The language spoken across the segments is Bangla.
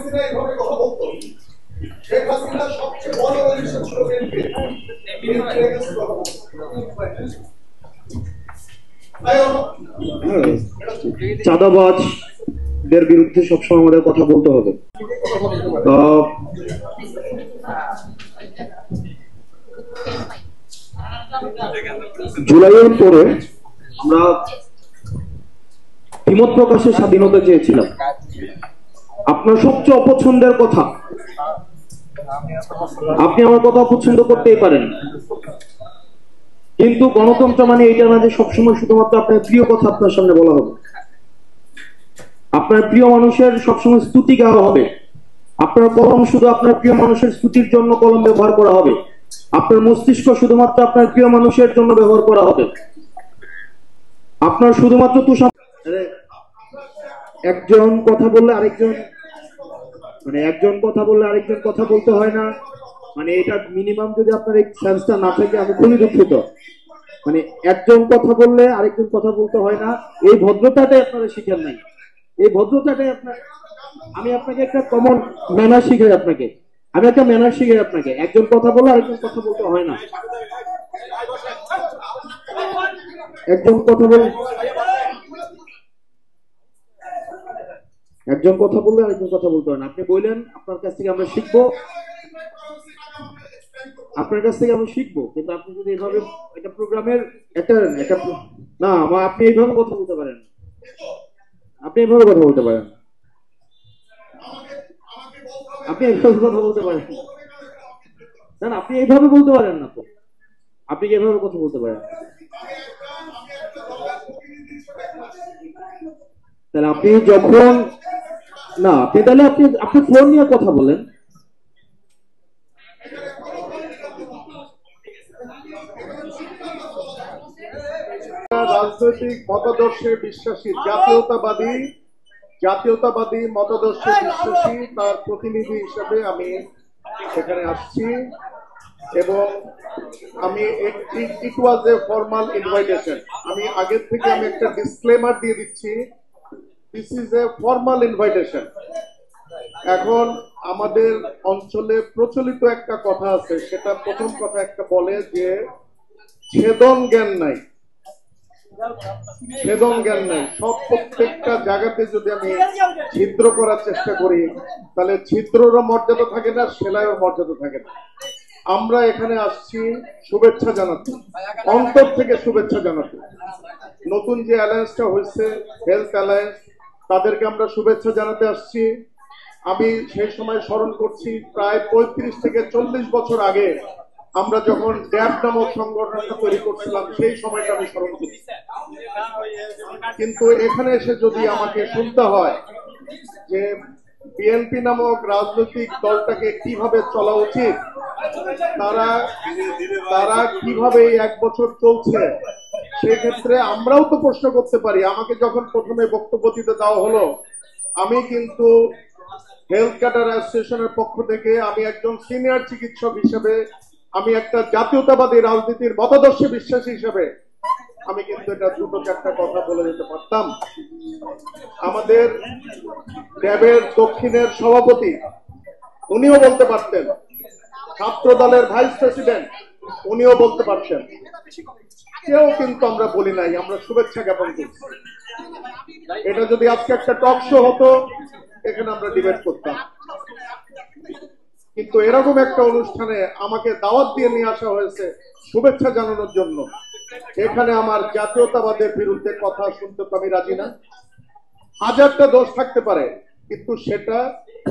হাসিনা এইভাবে কথা বলতো, শেখ হাসিনা সবচেয়ে বড় রেজিস্ট্রেশন ছিল চাঁদাবাজদের বিরুদ্ধে সবসময় আমাদের কথা বলতে হবে। জুলাইয়ের পরে আমরা দ্বিমত প্রকাশের স্বাধীনতা চেয়েছিলাম। আপনার সবচেয়ে অপছন্দের কথা, আপনি আমার কথা অপছন্দ করতেই পারেন, কিন্তু গণতন্ত্র মানে এইটা না যে সবসময় শুধুমাত্র আপনার প্রিয় কথা আপনার সামনে বলা হবে, আপনার প্রিয় মানুষের সবসময় স্তুতি গাওয়া হবে, আপনার কলম শুধু আপনার প্রিয় মানুষের স্তুতির জন্য কলম ব্যবহার করা হবে, আপনার মস্তিষ্ক শুধুমাত্র আপনার প্রিয় মানুষের জন্য ব্যবহার করা হবে। আপনার শুধুমাত্র একজন কথা বললে আরেকজন কথা বলতে হয় না, মানে এটা মিনিমাম যদি আপনার এই সেন্সটা না থাকে আমি খুবই দুঃখিত। মানে একজন কথা বললে আরেকজন কথা বলতে হয় না, এই ভদ্রতাটাই আপনারা শিখেন নাই। এই ভদ্রতাটাই আমি আপনাকে একটা কমন ম্যানার শিখাই আপনাকে, একজন কথা বললে আরেকজন কথা বলতে হয় না, একজন কথা বললে আরেকজন কথা বলতে হয় না। আপনি বললেন আপনার কাছ থেকে আমরা শিখবো, কিন্তু আপনি যদি এইভাবে একটা প্রোগ্রামের একটা না, আপনি এইভাবে কথা বলতে পারেন, আপনি এইভাবে কথা বলতে পারেন না, আপনি এইভাবে বলতে পারেন না তো, আপনি কি এভাবে কথা বলতে পারেন? তাহলে আপনি যখন না, আপনি ফোন নিয়ে কথা বলেন। রাজনৈতিক মতাদর্শে বিশ্বাসী, জাতীয়তাবাদী মতাদর্শে বিশ্বাসী তার প্রতিনিধি হিসেবে আমি এখানে আসছি, এবং ইট ওয়াজ এ ফর্মাল ইনভাইটেশন। আমি আগের থেকে একটা ডিসক্লেমার দিয়ে দিচ্ছি, this is a formal invitation. এখন আমাদের অঞ্চলে প্রচলিত একটা কথা আছে, সেটা প্রথম কথা একটা বলে যে ছেদন জ্ঞান নাই। সব প্রত্যেকটা জায়গাতে যদি আমি ছিদ্র করার চেষ্টা করি তাহলে ছিদ্ররও মর্যাদা থাকে না, সেলাইয়ের মর্যাদা থাকে না। আমরা এখানে আসছি শুভেচ্ছা জানাতে, অন্তর থেকে শুভেচ্ছা জানাতে। নতুন যে অ্যালায়েন্সটা হয়েছে হেলথ অ্যালায়েন্স, তাদেরকে আমরা শুভেচ্ছা জানাতে আসছি। আমি সেই সময় স্মরণ করছি প্রায় 35 থেকে 40 বছর আগে আমরা যখন ড্যাব নামক সংগঠনটা তৈরি করছিলাম, সেই সময়টা আমি স্মরণ করছি। কিন্তু এখানে এসে যদি আমাকে শুনতে হয় যে বিএনপি নামক রাজনৈতিক দলটাকে কিভাবে চলা উচিত, তারা কিভাবে এই 1 বছর চলছে, সেক্ষেত্রে আমরাও তো প্রশ্ন করতে পারি। আমাকে যখন প্রথমে বক্তব্য দিতে দেওয়া হলো, আমি কিন্তু হেলথ ক্যাডার অ্যাসোসিয়েশনের পক্ষ থেকে আমি একজন সিনিয়র চিকিৎসক হিসেবে, আমি একটা জাতীয়তাবাদী রাজনীতির মতাদর্শে বিশ্বাসী হিসেবে আমি কিন্তু এটা দুটো চারটা কথা বলে যেতে পারতাম। আমাদের ড্যাবের দক্ষিণের সভাপতি উনিও বলতে পারতেন, ছাত্র দলের ভাইস প্রেসিডেন্ট উনিও বলতে পারতেন, কেউ কিন্তু আমরা বলি নাই, আমরা শুভেচ্ছা জ্ঞাপন করছি। এটা যদি আজকে একটা টক শো হতো, এখানে আমরা ডিবেট করতাম, কিন্তু এরকম একটা অনুষ্ঠানে আমাকে দাওয়াত দিয়ে নিয়ে আসা হয়েছে শুভেচ্ছা জানানোর জন্য। এখানে আমার জাতীয়তাবাদের বিরুদ্ধে কথা শুনতে তো আমি রাজি না। হাজারটা দোষ থাকতে পারে, কিন্তু সেটা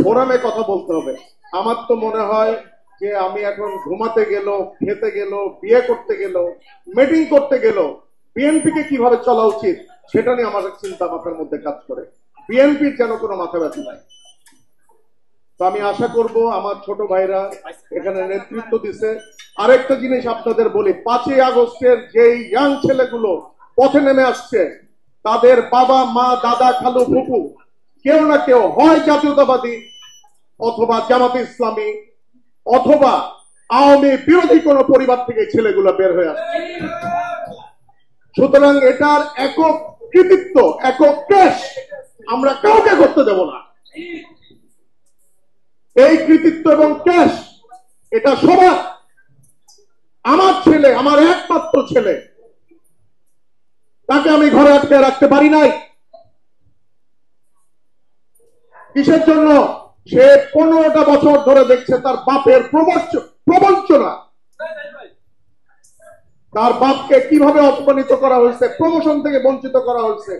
ফোরামে কথা বলতে হবে। আমার তো মনে হয় যে আমি এখন ঘুমাতে গেল, খেতে গেল, বিয়ে করতে গেল, মিটিং করতে গেল, বিএনপিকে কিভাবে চলা উচিত সেটা নিয়ে আমার চিন্তা মাথার মধ্যে কাজ করে। বিএনপির যেন কোনো মাথা ব্যথা নাই। তো আমি আশা করব আমার ছোট ভাইরা এখানে নেতৃত্ব দিছে। আরেকটা জিনিস আপনাদের বলি, 5ই আগস্টের যেই ইয়াং ছেলেগুলো পথে নেমে আসছে, তাদের বাবা মা দাদা খালু ফুফু কেউ না কেউ হয় জাতীয়তাবাদী অথবা জামাতে ইসলামী অথবা আওয়ামী বিরোধী কোন পরিবার থেকে ছেলেগুলো বের হয়ে আসছে। সুতরাং এটার একক কৃতিত্ব, একক কেশ আমরা কাউকে করতে দেব না। এই কৃতিত্ব এবং ক্যাশ এটা সবার। আমার ছেলে, আমার একমাত্র ছেলে, তাকে আমি ঘরে আটকে রাখতে পারি নাই। কিসের জন্য? সে 15টা বছর ধরে দেখছে তার বাপের প্রবঞ্চনা, তার বাপকে কিভাবে অপমানিত করা হয়েছে, প্রমোশন থেকে বঞ্চিত করা হয়েছে,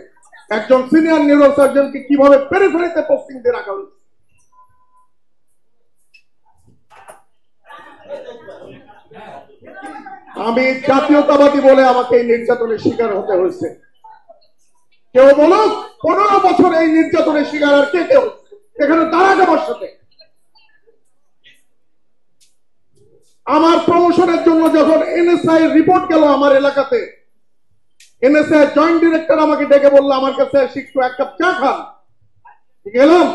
একজন সিনিয়র নিউরোসার্জনকে কিভাবে পেরিফেরিতে পোস্টিং দিয়ে রাখা হয়েছে। আমি জাতীয়তাবাদী বলে আমাকে এই নির্যাতনের শিকার হতে হয়েছে। কেউ বলুক 15 বছর এই নির্যাতনের শিকার আর কে কেউ এখানে দাঁড়াক আমার সাথে। আমার প্রমোশনের জন্য যখন এনএসআই রিপোর্ট গেল আমার এলাকাতে, এনএসআই জয়েন্ট ডিরেক্টর আমাকে ডেকে বললো আমার কাছে একটু এক কাপ চা খান। গেলাম,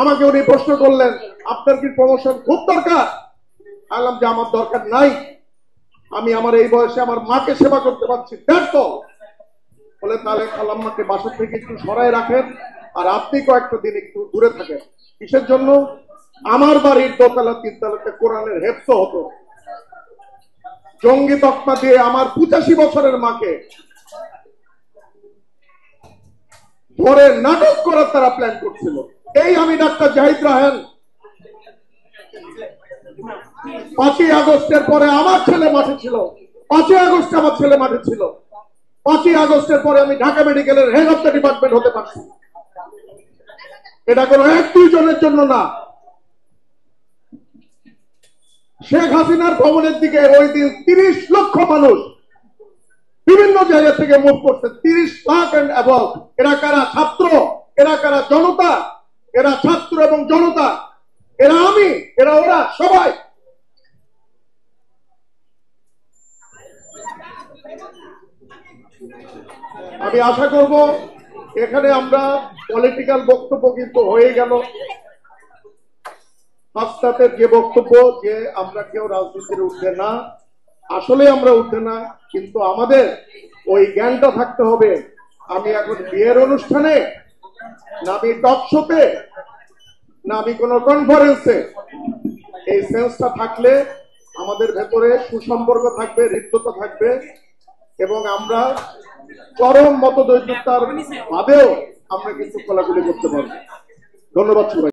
আমাকে উনি প্রশ্ন করলেন আপনার কি প্রমোশন খুব দরকার? বললাম যে আমার দরকার নাই, আমি আমার এই বয়সে আমার মাকে সেবা করতে পারছি, ব্যর্থ। বলে তাহলে খালাম্মাকে বাসা থেকে একটু সরায় রাখেন আর আপনি কয়েকটা দিন একটু দূরে থাকেন। কিসের জন্য? আমার বাড়ির দোতলা 3তলাতে কোরআনের হেফজ হতো। জঙ্গি তকমা দিয়ে আমার 85 বছরের মাকে ধরে নাটক করার তারা প্ল্যান করছিল। এই আমি ডাক্তার জাহিদ রাহেন 5ই আগস্টের পরে আমার ছেলে মাঠে ছিল, 5ই আগস্ট আমার ছেলে মাঠে ছিল, 5ই আগস্টের পরে আমি ঢাকা মেডিকেলের হেড অফ দ্য ডিপার্টমেন্ট হতে পারছি। এটা কোনো 1-2 জনের জন্য না। শেখ হাসিনার ভবনের দিকে ওই দিন 30 লক্ষ মানুষ বিভিন্ন জায়গা থেকে মুভ করছে, 30 লাখ এন্ড অ্যাবভ। এরা কারা? ছাত্র। এরা কারা? জনতা। এরা ছাত্র এবং জনতা। এরা আমি, এরা ওরা, সবাই। আমি আশা করব এখানে আমরা পলিটিক্যাল বক্তব্য কিন্তু হয়ে গেল। হাসনাতের যে বক্তব্য যে আমরা কেউ রাজনীতির ঊর্ধ্বে না, আসলে আমরা ঊর্ধ্বে না, কিন্তু আমাদের ওই জ্ঞানটা থাকতে হবে। আমি এখন বিয়ের অনুষ্ঠানে, না আমি টক শোতে, না আমি কোনো কনফারেন্সে, এই সেন্সটা থাকলে আমাদের ভেতরে সুসম্পর্ক থাকবে, হৃদ্যতা থাকবে এবং আমরা চরম মতদ্বৈধতার বাদেও আমরা কিন্তু খোলাখুলি করতে পারবো। ধন্যবাদ সবাই।